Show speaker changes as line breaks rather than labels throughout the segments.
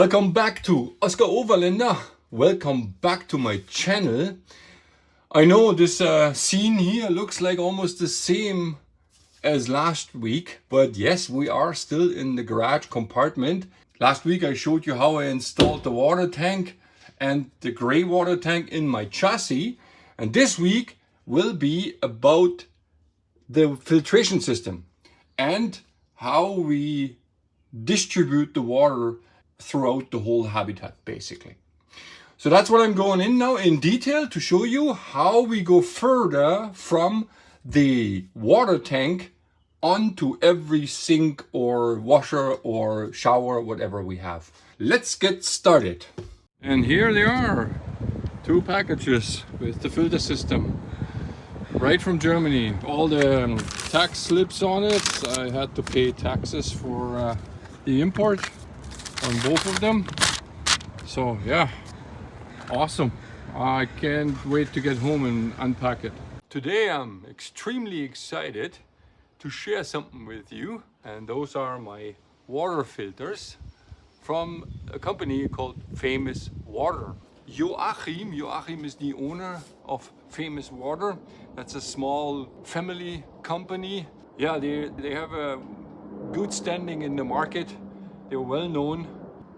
Welcome back to Oscar Overlander. Welcome back to my channel. I know this scene here looks like almost the same as last week, but yes, we are still in the garage compartment. Last week I showed you how I installed the water tank and the gray water tank in my chassis, and this week will be about the filtration system and how we distribute the water throughout the whole habitat, basically. So that's what I'm going in now in detail to show you how we go further from the water tank onto every sink or washer or shower, whatever we have. Let's get started. And here they are, 2 packages with the filter system right from Germany. All the tax slips on it. I had to pay taxes for the import on both of them. So yeah, awesome. I can't wait to get home and unpack it. Today I'm extremely excited to share something with you, and those are my water filters from a company called Famous Water. Joachim is the owner of Famous Water. That's a small family company. Yeah, they have a good standing in the market. They're well known.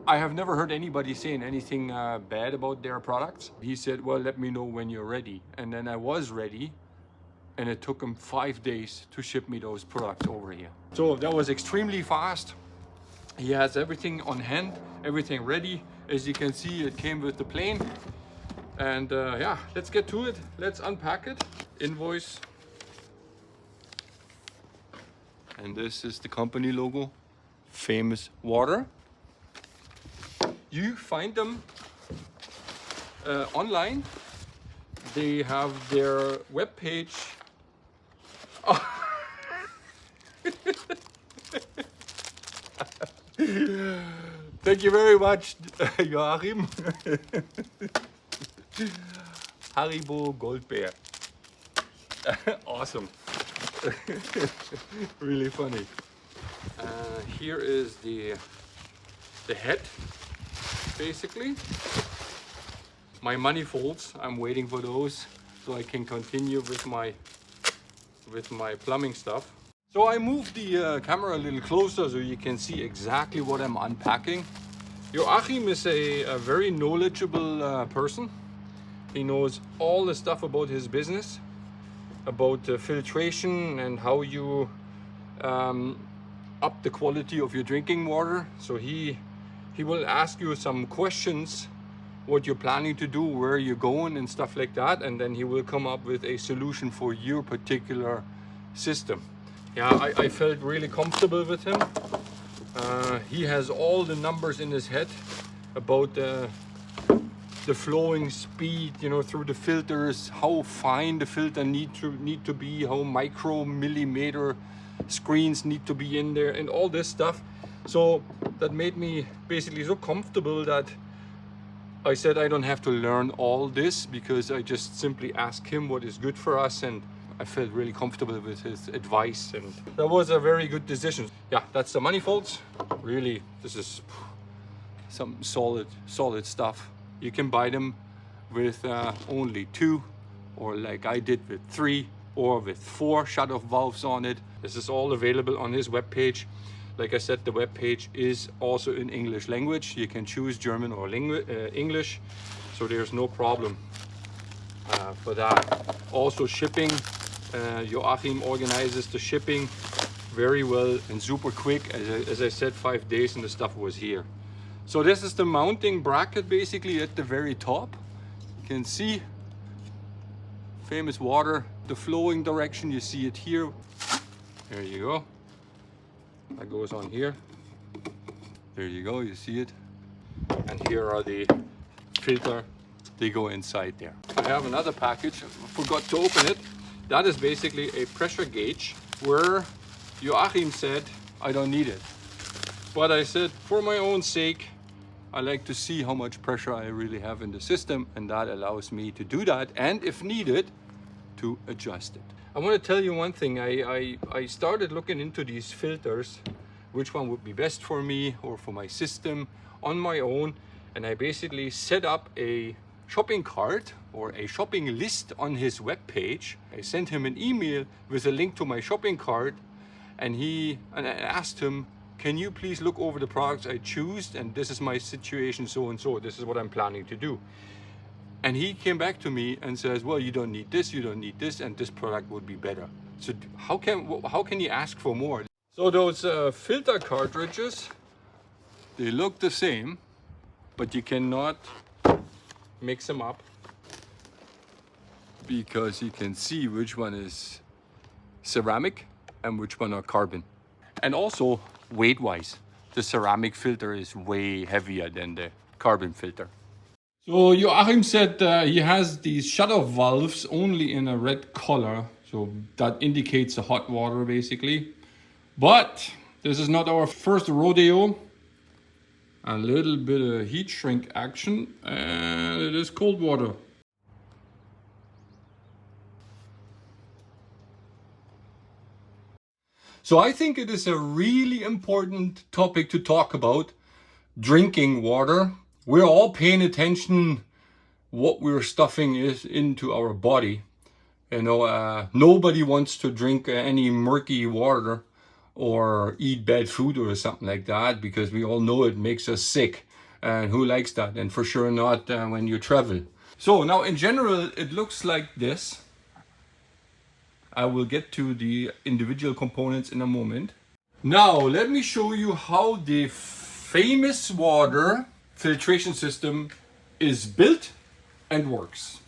I have never heard anybody saying anything bad about their products. He said, well, let me know when you're ready. And then I was ready, and it took him 5 days to ship me those products over here. So that was extremely fast. He has everything on hand, everything ready. As you can see, it came with the plane. And yeah, let's get to it. Let's unpack it. Invoice. And this is the company logo, Famous Water. You find them online. They have their webpage. Oh. Thank you very much, Joachim. Haribo Goldbeer. Awesome. Really funny. Here is the head, basically. My manifolds, I'm waiting for those so I can continue with my plumbing stuff. So I moved the camera a little closer so you can see exactly what I'm unpacking. Joachim is a very knowledgeable person. He knows all the stuff about his business, about filtration and how you up the quality of your drinking water. So he will ask you some questions, what you're planning to do, where you're going and stuff like that, and then he will come up with a solution for your particular system. Yeah, I felt really comfortable with him. He has all the numbers in his head about the flowing speed, you know, through the filters, how fine the filter need to be, how micro-millimeter screens need to be in there, and all this stuff. So that made me basically so comfortable that I said I don't have to learn all this, because I just simply ask him what is good for us, and I felt really comfortable with his advice, and that was a very good decision. Yeah, that's the manifolds. Really, this is some solid stuff. You can buy them with only 2, or like I did with 3, or with 4 shut-off valves on it. This is all available on his webpage. Like I said, the webpage is also in English language. You can choose German or English, so there's no problem for that. Also shipping, Joachim organizes the shipping very well and super quick. As I said, 5 days and the stuff was here. So this is the mounting bracket basically at the very top. You can see Famous Water, the flowing direction, you see it here. There you go. That goes on here. There you go, you see it. And here are the filter. They go inside there. I have another package, I forgot to open it. That is basically a pressure gauge where Joachim said I don't need it. But I said, for my own sake, I like to see how much pressure I really have in the system, and that allows me to do that, and if needed, to adjust it. I want to tell you one thing. I started looking into these filters, which one would be best for me or for my system, on my own, and I basically set up a shopping cart or a shopping list on his webpage. I sent him an email with a link to my shopping cart, and I asked him, can you please look over the products I choose, and this is my situation, so and so, this is what I'm planning to do. And he came back to me and says, well, you don't need this, you don't need this, and this product would be better. So how can you ask for more? So those filter cartridges, they look the same, but you cannot mix them up because you can see which one is ceramic and which one are carbon. And also weight-wise, the ceramic filter is way heavier than the carbon filter. So Joachim said he has these shut-off valves only in a red color, so that indicates the hot water basically. But this is not our first rodeo. A little bit of heat shrink action, and it is cold water. So I think it is a really important topic to talk about, drinking water. We're all paying attention what we're stuffing into our body. You know, nobody wants to drink any murky water or eat bad food or something like that, because we all know it makes us sick. And who likes that? And for sure not when you travel. So now in general, it looks like this. I will get to the individual components in a moment. Now let me show you how the famous water filtration system is built and works.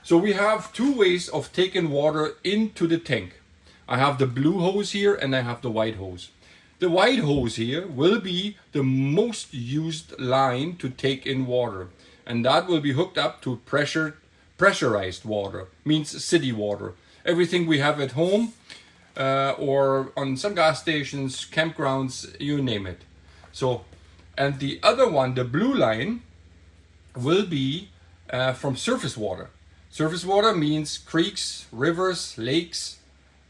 So we have two ways of taking water into the tank. I have the blue hose here and I have the white hose. The white hose here will be the most used line to take in water, and that will be hooked up to pressurized water, means city water. Everything we have at home or on some gas stations, campgrounds, you name it. So, and the other one, the blue line, will be from surface water. Surface water means creeks, rivers, lakes,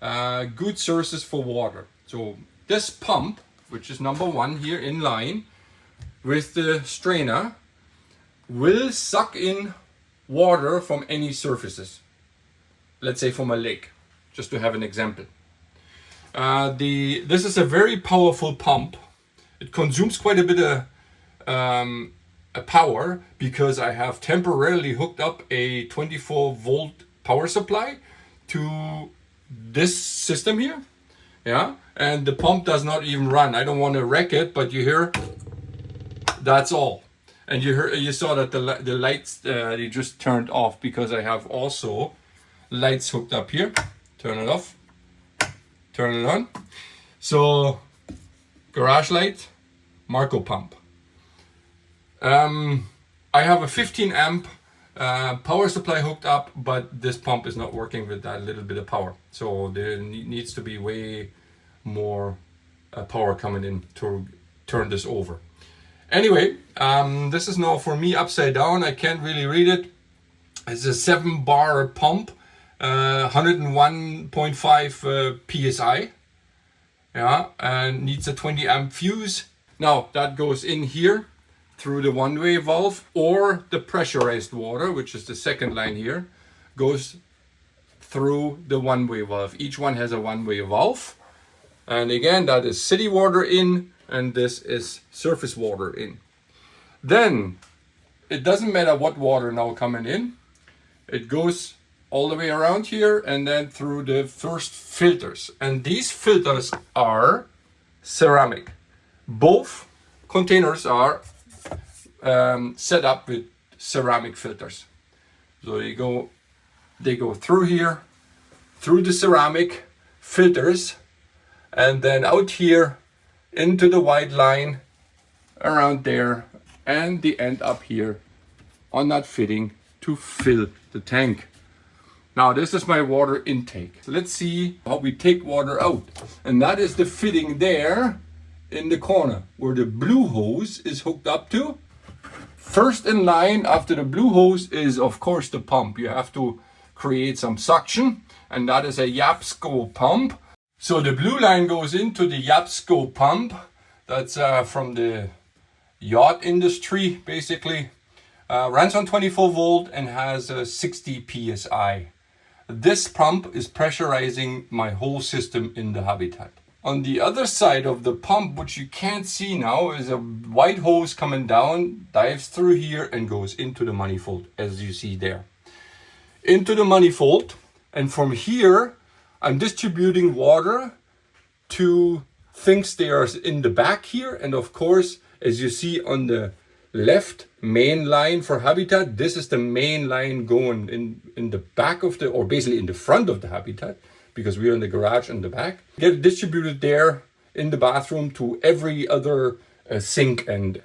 good sources for water. So this pump, which is number one here in line with the strainer, will suck in water from any surfaces. Let's say from a lake, just to have an example. This is a very powerful pump. It consumes quite a bit of power, because I have temporarily hooked up a 24-volt power supply to this system here. Yeah, and the pump does not even run. I don't want to wreck it, but you hear, that's all. And you saw that the lights they just turned off, because I have also lights hooked up here. Turn it off, turn it on. So garage light, Marco pump. I have a 15 amp power supply hooked up, but this pump is not working with that little bit of power. So there needs to be way more power coming in to turn this over. Anyway, this is now for me upside down. I can't really read it. It's a 7-bar pump, 101.5 psi. Yeah, and needs a 20 amp fuse. Now that goes in here through the one-way valve, or the pressurized water, which is the second line here, goes through the one-way valve. Each one has a one-way valve. And again, that is city water in, and this is surface water in. Then it doesn't matter what water now coming in. It goes all the way around here and then through the first filters. And these filters are ceramic. Both containers are set up with ceramic filters. So they go through here, through the ceramic filters, and then out here into the white line around there, and they end up here on that fitting to fill the tank. Now this is my water intake. Let's see how we take water out. And that is the fitting there in the corner where the blue hose is hooked up to. First in line after the blue hose is of course the pump. You have to create some suction, and that is a Yapsco pump. So the blue line goes into the Yapsco pump. That's from the yacht industry, basically. Runs on 24 volt and has 60 psi. This pump is pressurizing my whole system in the habitat. On the other side of the pump, which you can't see now, is a white hose coming down, dives through here and goes into the manifold, as you see there. Into the manifold, and from here I'm distributing water to things that are in the back here, and of course, as you see on the left main line for habitat, this is the main line going in the back of the, or basically in the front of the habitat, because we're in the garage in the back. Get distributed there in the bathroom to every other sink and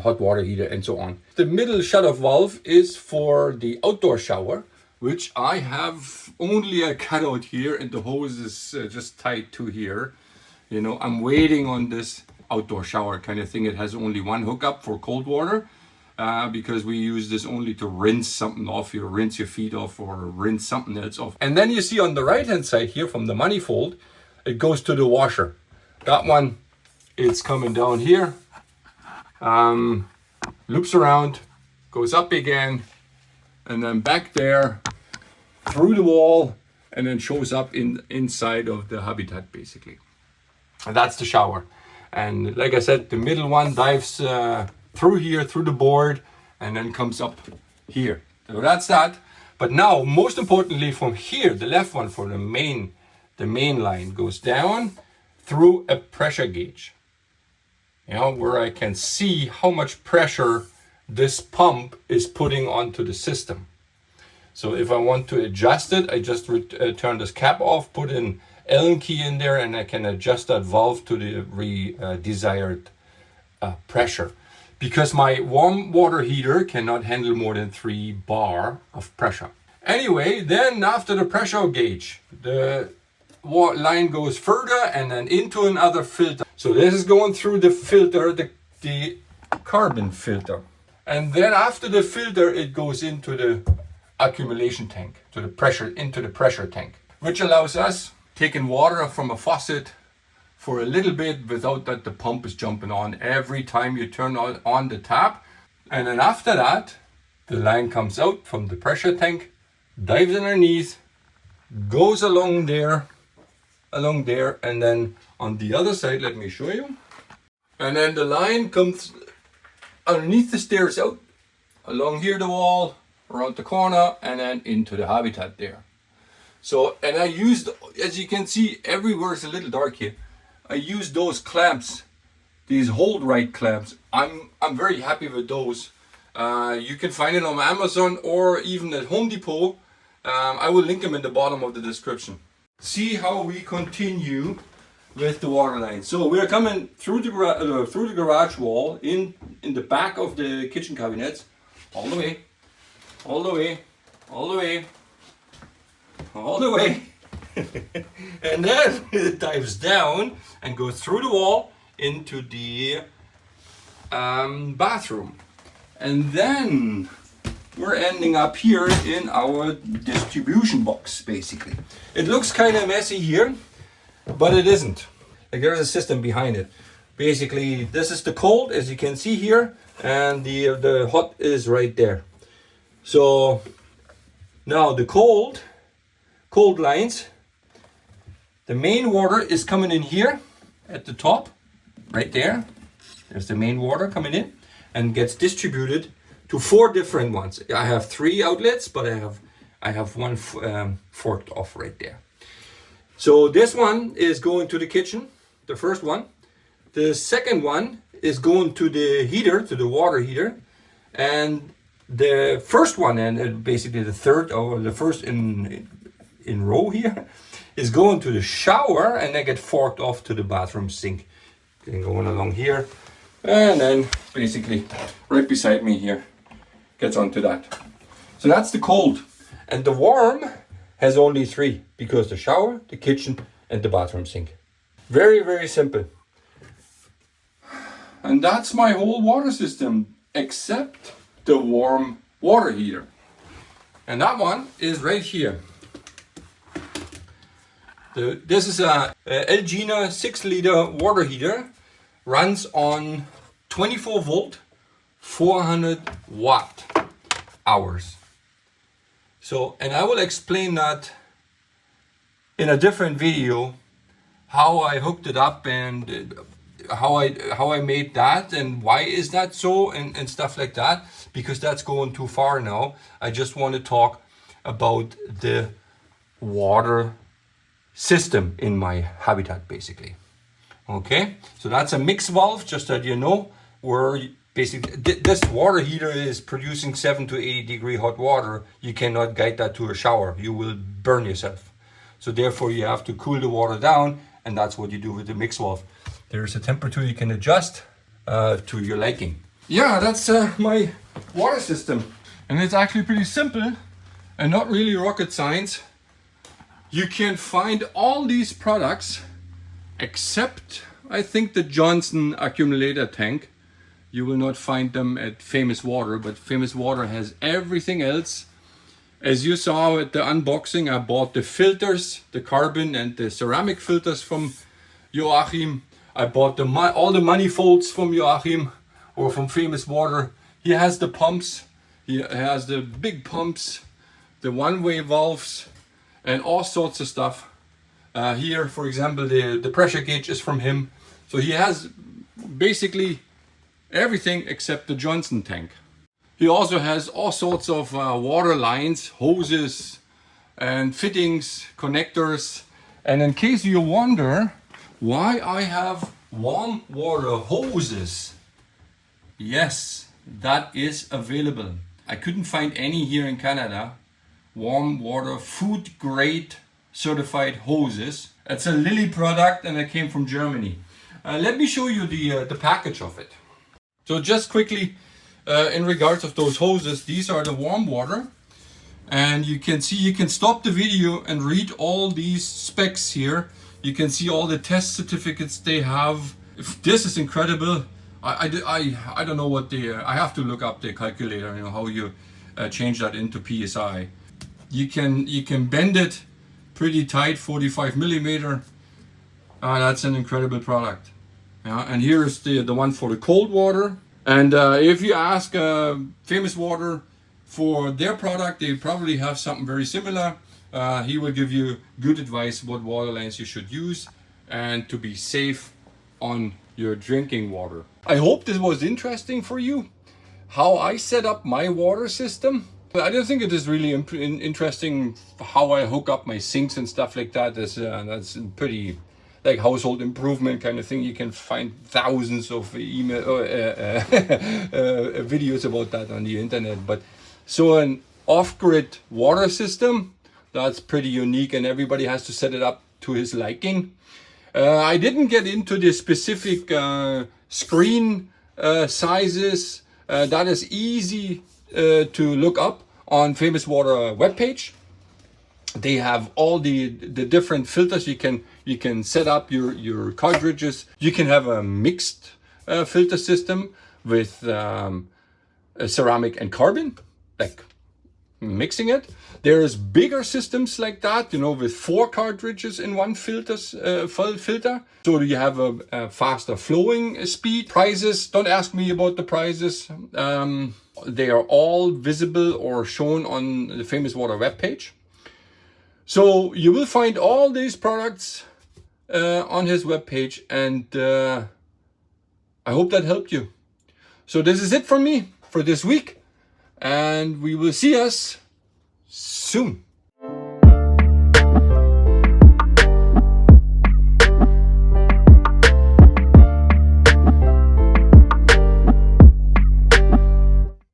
hot water heater and so on. The middle shut-off valve is for the outdoor shower, which I have only a cutout here, and the hose is just tied to here. You know, I'm waiting on this outdoor shower kind of thing. It has only one hookup for cold water because we use this only to rinse something off. You rinse your feet off or rinse something else off. And then you see on the right hand side here from the manifold, it goes to the washer. That one, it's coming down here, loops around, goes up again, and then back there through the wall, and then shows up inside of the habitat basically. And that's the shower. And like I said, the middle one dives through here, through the board, and then comes up here. So that's that. But now, most importantly, from here, the left one for the main line goes down through a pressure gauge. You know, where I can see how much pressure this pump is putting onto the system. So if I want to adjust it, I just turn this cap off, put an Allen key in there, and I can adjust that valve to the desired pressure. Because my warm water heater cannot handle more than 3 bar of pressure. Anyway, then after the pressure gauge, the line goes further and then into another filter. So this is going through the filter, the carbon filter. And then after the filter, it goes into the accumulation tank, into the pressure tank, which allows us taking water from a faucet for a little bit without that the pump is jumping on every time you turn on the tap. And then after that, the line comes out from the pressure tank, dives underneath, goes along there, and then on the other side, let me show you. And then the line comes underneath the stairs out, along here the wall, around the corner, and then into the habitat there. So, and I used, as you can see, everywhere is a little dark here. I used those clamps, these hold right clamps. I'm very happy with those. You can find it on Amazon or even at Home Depot. I will link them in the bottom of the description. See how we continue with the water line. So we're coming through the garage wall in the back of the kitchen cabinets, all the way, all the way, all the way, all the way. And then it dives down and goes through the wall into the bathroom. And then we're ending up here in our distribution box, basically. It looks kind of messy here, but it isn't. Like, there's a system behind it. Basically, this is the cold, as you can see here, and the hot is right there. So now the cold lines, the main water is coming in here at the top, right there. There's the main water coming in and gets distributed to 4 different ones. I have 3 outlets, but I have one forked off right there. So this one is going to the kitchen, the first one. The second one is going to the heater, to the water heater. And the first one, and basically the third or the first in row here, is going to the shower, and they get forked off to the bathroom sink. Then going along here, and then basically right beside me here gets onto that. So that's the cold. And the warm has only 3, because the shower, the kitchen, and the bathroom sink. Very, very simple. And that's my whole water system, except the warm water heater. And that one is right here. This is a Elgina 6-liter water heater. Runs on 24 volt, 400 watt hours. So, and I will explain that in a different video, how I hooked it up and how I made that and why is that so and stuff like that, because that's going too far now. I just want to talk about the water system in my habitat basically. Okay, so that's a mix valve, just that you know, where basically this water heater is producing 7 to 80 degree hot water. You cannot guide that to a shower, you will burn yourself. So therefore you have to cool the water down, and that's what you do with the mix valve. There's a temperature you can adjust to your liking. Yeah, that's my water system. And it's actually pretty simple and not really rocket science. You can find all these products except, I think, the Johnson accumulator tank. You will not find them at Famous Water, but Famous Water has everything else. As you saw at the unboxing, I bought the filters, the carbon and the ceramic filters from Joachim. I bought all the manifolds from Joachim or from Famous Water. He has the pumps, he has the big pumps, the one-way valves, and all sorts of stuff. Here, for example, the pressure gauge is from him. So he has basically everything except the Johnson tank. He also has all sorts of water lines, hoses, and fittings, connectors. And in case you wonder why I have warm water hoses, yes, that is available. I couldn't find any here in Canada. Warm water food grade certified hoses. It's a Lilly product and it came from Germany. Let me show you the package of it. So just quickly, in regards of those hoses, these are the warm water, and you can see, you can stop the video and read all these specs here. You can see all the test certificates they have. This is incredible. I don't know what I have to look up the calculator, you know, how you change that into PSI. You can bend it pretty tight, 45 millimeter. That's an incredible product. Yeah, and here's the one for the cold water. And if you ask Famous Water for their product, they probably have something very similar. He will give you good advice what water lines you should use and to be safe on your drinking water. I hope this was interesting for you, how I set up my water system. I don't think it is really interesting how I hook up my sinks and stuff like that. That's pretty like household improvement kind of thing. You can find thousands of videos about that on the internet. But so an off-grid water system, that's pretty unique, and everybody has to set it up to his liking. I didn't get into the specific screen sizes. That is easy to look up on Famous Water webpage. They have all the different filters. You can set up your cartridges. You can have a mixed filter system with ceramic and carbon, like mixing it. There's bigger systems like that, you know, with 4 cartridges in one filter. So you have a faster flowing speed. Prices, don't ask me about the prices. They are all visible or shown on the Famous Water webpage. So you will find all these products on his webpage, and I hope that helped you. So this is it from me for this week, and we will see us soon.